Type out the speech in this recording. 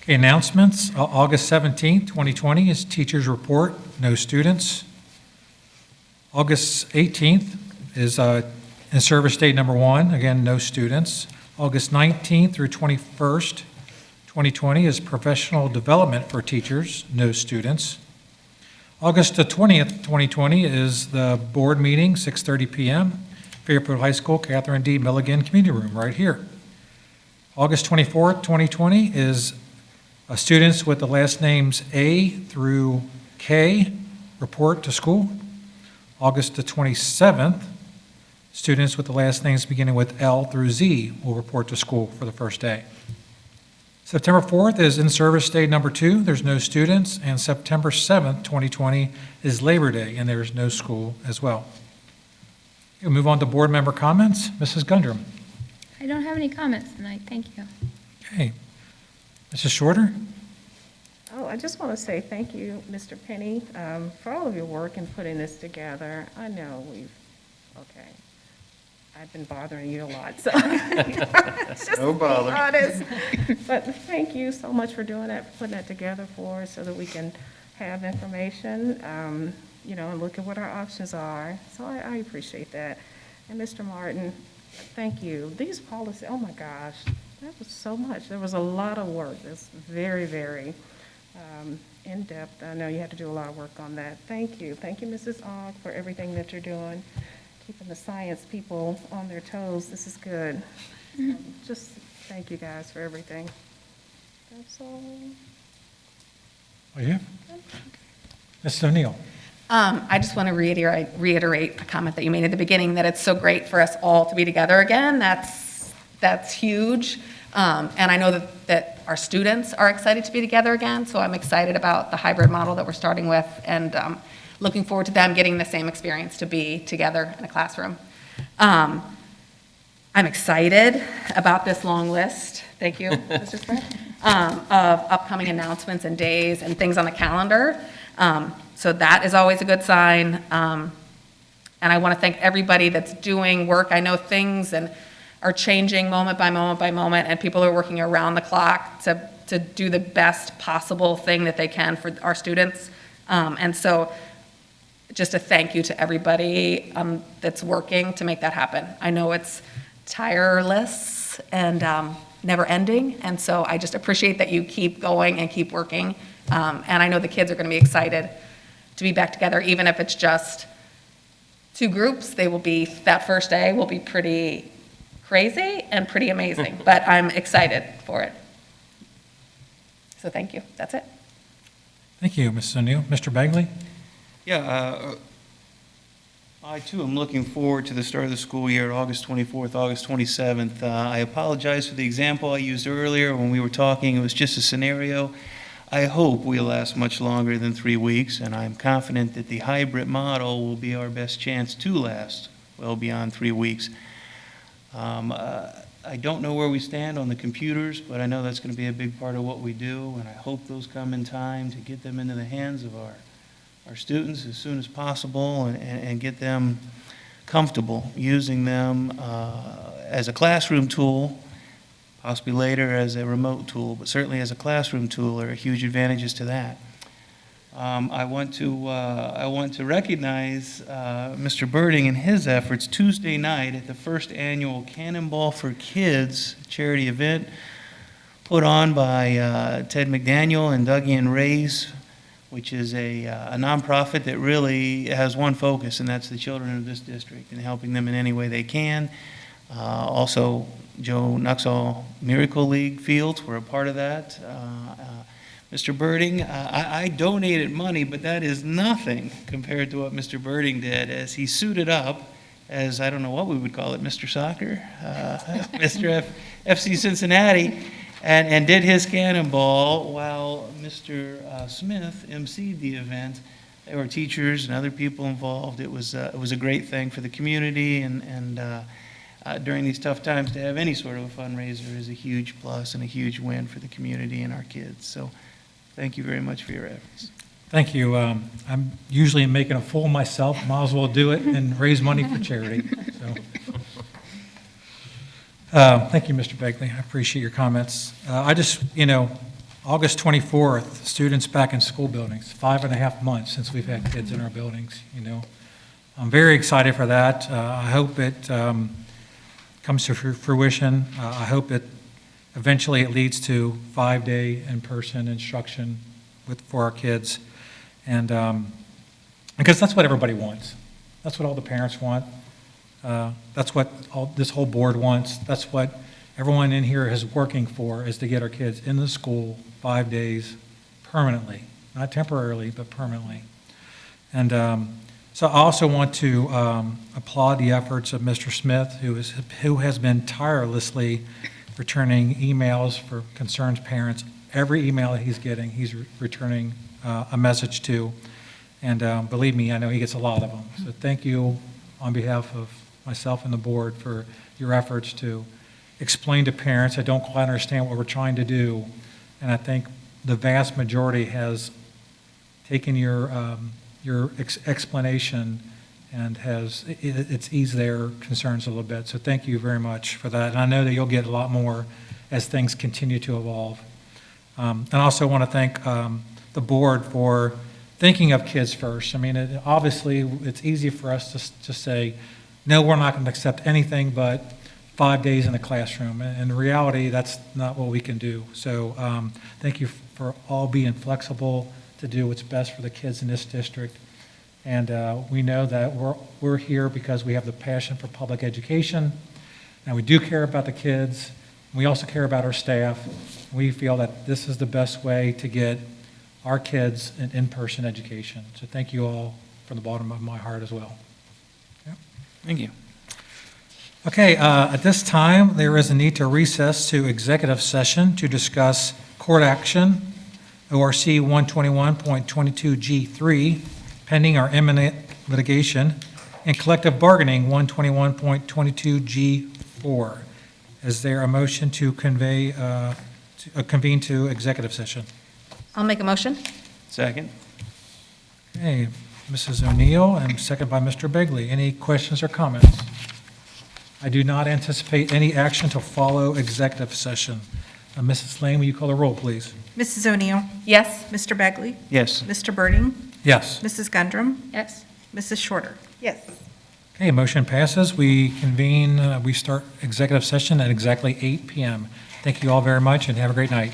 Okay, announcements. August 17th, 2020 is Teachers Report, no students. August 18th is in-service day number 1, again, no students. August 19th through 21st, 2020 is Professional Development for Teachers, no students. August the 20th, 2020 is the board meeting, 6:30 p.m., Fairfield High School, Catherine D. Milligan Community Room, right here. August 24th, 2020 is students with the last names A through K report to school. August the 27th, students with the last names beginning with L through Z will report to school for the first day. September 4th is in-service day number 2. There's no students. And September 7th, 2020 is Labor Day, and there's no school as well. We'll move on to board member comments. Mrs. Gundrum. I don't have any comments tonight, thank you. Okay. Mrs. Shorter? Oh, I just want to say thank you, Mr. Penny, for all of your work in putting this together. I know I've been bothering you a lot, so. No bother. Honest. But thank you so much for doing that, putting that together for us so that we can have information, and look at what our options are. So I appreciate that. And Mr. Martin, thank you. These policies, oh my gosh, that was so much. There was a lot of work. It's very, very in-depth. I know you had to do a lot of work on that. Thank you. Thank you, Mrs. Ogg, for everything that you're doing, keeping the science people on their toes. This is good. Just thank you guys for everything. That's all. Oh, yeah? Mrs. O'Neill? I just want to reiterate a comment that you made at the beginning, that it's so great for us all to be together again. That's huge. And I know that our students are excited to be together again, so I'm excited about the hybrid model that we're starting with, and looking forward to them getting the same experience to be together in a classroom. I'm excited about this long list, thank you, Mr. Smith, of upcoming announcements and days and things on the calendar. So that is always a good sign. And I want to thank everybody that's doing work. I know things are changing moment by moment by moment, and people are working around the clock to do the best possible thing that they can for our students. And so just a thank you to everybody that's working to make that happen. I know it's tireless and never ending, and so I just appreciate that you keep going and keep working. And I know the kids are going to be excited to be back together, even if it's just 2 groups. That first day will be pretty crazy and pretty amazing, but I'm excited for it. So thank you. That's it. Thank you, Mrs. O'Neill. Mr. Bagley? Yeah, I too am looking forward to the start of the school year, August 24th, August 27th. I apologize for the example I used earlier when we were talking. It was just a scenario. I hope we'll last much longer than 3 weeks, and I'm confident that the hybrid model will be our best chance to last well beyond 3 weeks. I don't know where we stand on the computers, but I know that's going to be a big part of what we do, and I hope those come in time to get them into the hands of our students as soon as possible and get them comfortable using them as a classroom tool, possibly later as a remote tool, but certainly as a classroom tool. There are huge advantages to that. I want to recognize Mr. Birding and his efforts Tuesday night at the first annual Cannonball for Kids charity event put on by Ted McDaniel and Dougie and Rays, which is a nonprofit that really has one focus, and that's the children of this district and helping them in any way they can. Also, Joe Nuxall Miracle League Fields were a part of that. Mr. Birding, I donated money, but that is nothing compared to what Mr. Birding did as he suited up as, I don't know what we would call it, Mr. Soccer, Mr. FC Cincinnati, and did his cannonball while Mr. Smith emceed the event. There were teachers and other people involved. It was a great thing for the community, and during these tough times to have any sort of a fundraiser is a huge plus and a huge win for the community and our kids. So thank you very much for your efforts. Thank you. I'm usually making a fool of myself. Might as well do it and raise money for charity. So, thank you, Mr. Begley. I appreciate your comments. I just, August 24th, students back in school buildings, 5.5 months since we've had kids in our buildings, you know. I'm very excited for that. I hope it comes to fruition. I hope it eventually it leads to 5-day in-person instruction for our kids. And because that's what everybody wants. That's what all the parents want. That's what this whole board wants. That's what everyone in here is working for, is to get our kids in the school 5 days permanently, not temporarily, but permanently. And so I also want to applaud the efforts of Mr. Smith, who has been tirelessly returning emails for concerned parents. Every email that he's getting, he's returning a message to. And believe me, I know he gets a lot of them. So thank you on behalf of myself and the board for your efforts to explain to parents that don't quite understand what we're trying to do. And I think the vast majority has taken your explanation and it's eased their concerns a little bit. So thank you very much for that. And I know that you'll get a lot more as things continue to evolve. And I also want to thank the board for thinking of kids first. I mean, obviously, it's easy for us to say, no, we're not going to accept anything but 5 days in the classroom. And in reality, that's not what we can do. So thank you for all being flexible to do what's best for the kids in this district. And we know that we're here because we have the passion for public education, and we do care about the kids. We also care about our staff. We feel that this is the best way to get our kids an in-person education. So thank you all from the bottom of my heart as well. Thank you. Okay, at this time, there is a need to recess to executive session to discuss court action, ORC 121.22G3, pending or imminent litigation, and collective bargaining 121.22G4. Is there a motion to convene to executive session? I'll make a motion. Second? Okay, Mrs. O'Neill, and second by Mr. Begley. Any questions or comments? I do not anticipate any action to follow executive session. Mrs. Lane, will you call the roll, please? Mrs. O'Neill. Yes? Mr. Begley. Yes. Mr. Birding. Yes. Mrs. Gundram. Yes. Mrs. Shorter. Yes. Okay, motion passes. We convene, we start executive session at exactly 8 p.m. Thank you all very much and have a great night.